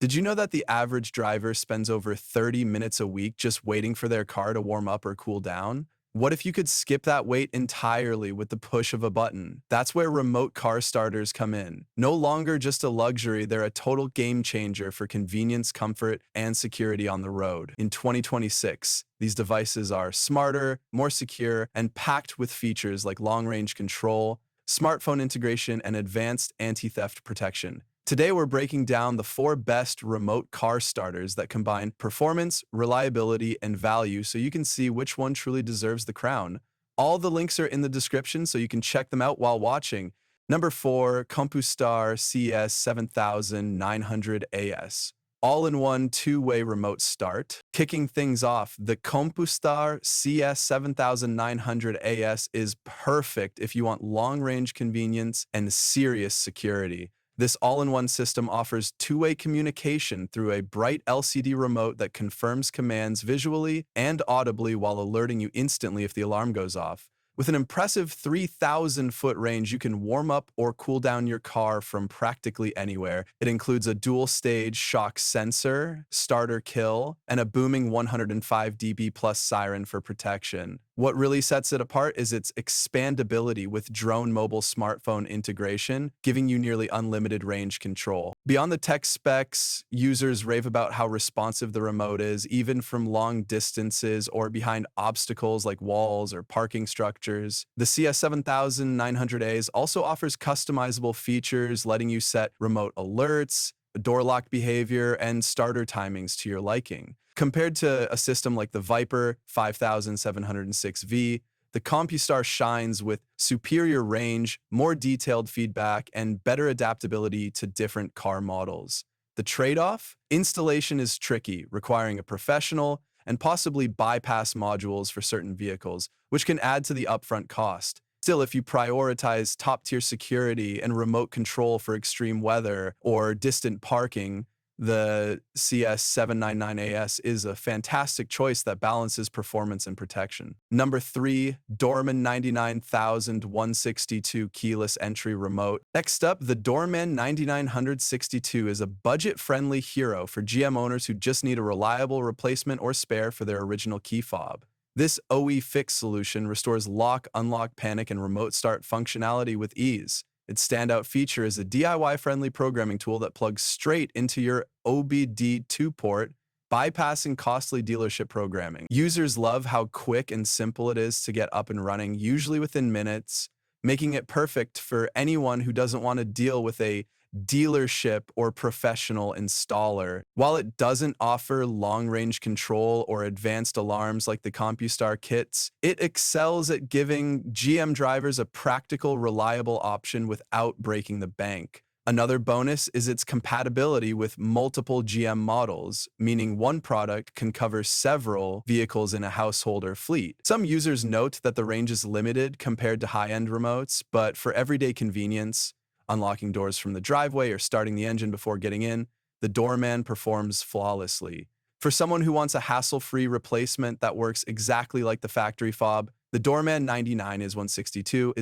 Did you know that the average driver spends over 30 minutes a week just waiting for their car to warm up or cool down? What if you could skip that wait entirely with the push of a button? That's where remote car starters come in. No longer just a luxury, they're a total game changer for convenience, comfort, and security on the road. In 2026, these devices are smarter, more secure, and packed with features like long-range control, smartphone integration, and advanced anti-theft protection. Today, we're breaking down the four best remote car starters that combine performance, reliability, and value so you can see which one truly deserves the crown. All the links are in the description so you can check them out while watching. Number 4, Compustar CS7900 AS. All-in-one two-way remote start. Kicking things off, the Compustar CS7900 AS is perfect if you want long-range convenience and serious security. This all-in-one system offers two-way communication through a bright LCD remote that confirms commands visually and audibly while alerting you instantly if the alarm goes off. With an impressive 3,000-foot range, you can warm up or cool down your car from practically anywhere. It includes a dual-stage shock sensor, starter kill, and a booming 105 dB plus siren for protection. What really sets it apart is its expandability with drone mobile smartphone integration, giving you nearly unlimited range control. Beyond the tech specs, users rave about how responsive the remote is, even from long distances or behind obstacles like walls or parking structures. The CS7900A also offers customizable features, letting you set remote alerts, door lock behavior, and starter timings to your liking. Compared to a system like the Viper 5706V, the Compustar shines with superior range, more detailed feedback, and better adaptability to different car models. The trade-off? Installation is tricky, requiring a professional and possibly bypass modules for certain vehicles, which can add to the upfront cost. Still, if you prioritize top-tier security and remote control for extreme weather or distant parking, the CS799AS is a fantastic choice that balances performance and protection. Number 3, Dorman 99162 keyless entry remote. Next up, the Dorman 9962 is a budget-friendly hero for GM owners who just need a reliable replacement or spare for their original key fob. This OE fix solution restores lock, unlock, panic, and remote start functionality with ease. Its standout feature is a DIY-friendly programming tool that plugs straight into your OBD2 port, bypassing costly dealership programming. Users love how quick and simple it is to get up and running, usually within minutes, making it perfect for anyone who doesn't want to deal with a dealership or professional installer. While it doesn't offer long-range control or advanced alarms like the Compustar kits, it excels at giving GM drivers a practical, reliable option without breaking the bank. Another bonus is its compatibility with multiple GM models, meaning one product can cover several vehicles in a household or fleet. Some users note that the range is limited compared to high-end remotes, but for everyday convenience, unlocking doors from the driveway or starting the engine before getting in, the Dorman performs flawlessly. For someone who wants a hassle-free replacement that works exactly like the factory fob, the Dorman 99 is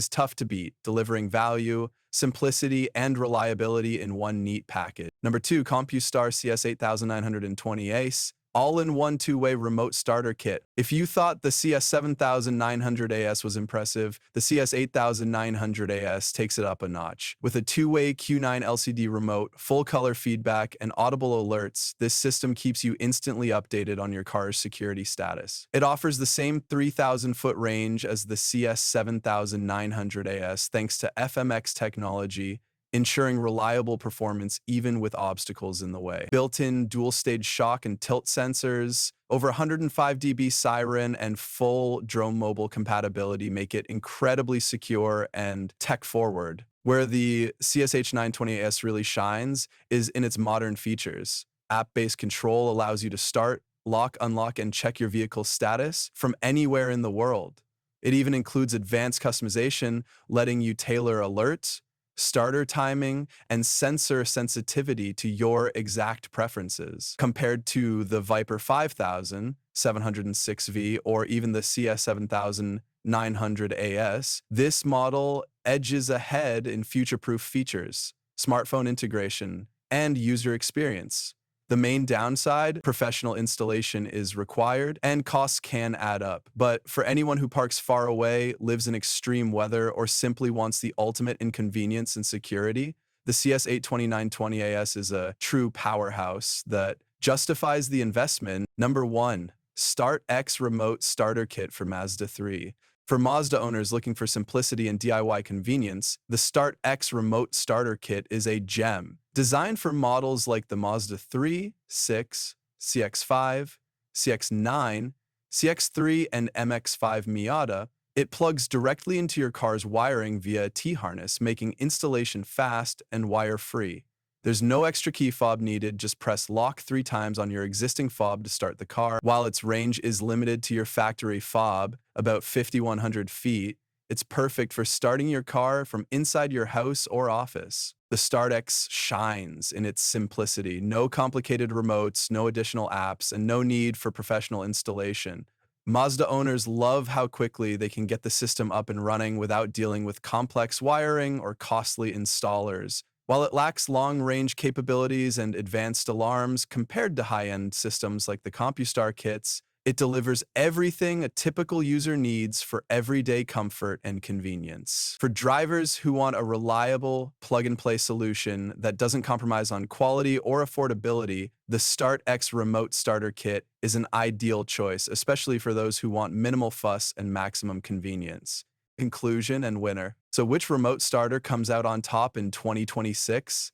tough to beat, delivering value, simplicity, and reliability in one neat package. Number 2, Compustar CS8920 AS. All-in-one two-way remote starter kit. If you thought the CS7900 AS was impressive, the CS8900 AS takes it up a notch. With a two-way Q9 LCD remote, full-color feedback, and audible alerts, this system keeps you instantly updated on your car's security status. It offers the same 3,000-foot range as the CS7900 AS thanks to FMX technology, ensuring reliable performance even with obstacles in the way. Built-in dual-stage shock and tilt sensors, over 105 dB siren, and full drone mobile compatibility make it incredibly secure and tech-forward. Where the CSH920S really shines is in its modern features. App-based control allows you to start, lock, unlock, and check your vehicle's status from anywhere in the world. It even includes advanced customization, letting you tailor alerts, starter timing, and sensor sensitivity to your exact preferences. Compared to the Viper 5706V or even the CS7900 AS, this model edges ahead in future-proof features, smartphone integration, and user experience. The main downside, professional installation is required and costs can add up. But for anyone who parks far away, lives in extreme weather, or simply wants the ultimate in convenience and security, the CS8920 AS is a true powerhouse that justifies the investment. Number 1. Start X Remote Starter Kit for Mazda 3. For Mazda owners looking for simplicity and DIY convenience, the Start X Remote Starter Kit is a gem. Designed for models like the Mazda 3, 6, CX-5, CX-9, CX-3, and MX-5 Miata, it plugs directly into your car's wiring via a T-harness, making installation fast and wire-free. There's no extra key fob needed, just press lock 3 times on your existing fob to start the car. While its range is limited to your factory fob, about 5,100 feet, it's perfect for starting your car from inside your house or office. The StartX shines in its simplicity. No complicated remotes, no additional apps, and no need for professional installation. Mazda owners love how quickly they can get the system up and running without dealing with complex wiring or costly installers. While it lacks long-range capabilities and advanced alarms compared to high-end systems like the Compustar kits, it delivers everything a typical user needs for everyday comfort and convenience. For drivers who want a reliable, plug-and-play solution that doesn't compromise on quality or affordability, the StartX Remote Starter Kit is an ideal choice, especially for those who want minimal fuss and maximum convenience. Conclusion and winner. So which remote starter comes out on top in 2026?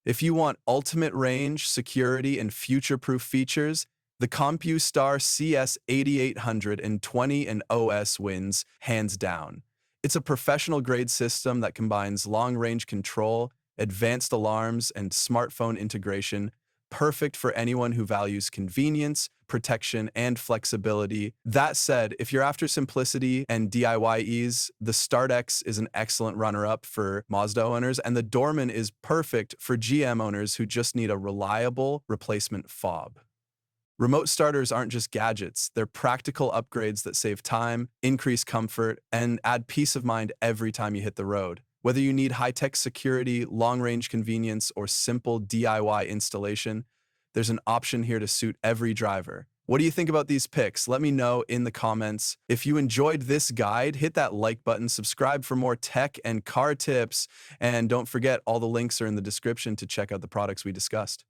If you want ultimate range, security, and future-proof features, the Compustar CS8920 OS wins hands down. It's a professional-grade system that combines long-range control, advanced alarms, and smartphone integration, perfect for anyone who values convenience, protection, and flexibility. That said, if you're after simplicity and DIY ease, the StartX is an excellent runner-up for Mazda owners, and the Dorman is perfect for GM owners who just need a reliable replacement fob. Remote starters aren't just gadgets, they're practical upgrades that save time, increase comfort, and add peace of mind every time you hit the road. Whether you need high-tech security, long-range convenience, or simple DIY installation, there's an option here to suit every driver. What do you think about these picks? Let me know in the comments. If you enjoyed this guide, hit that like button, subscribe for more tech and car tips, and don't forget all the links are in the description to check out the products we discussed.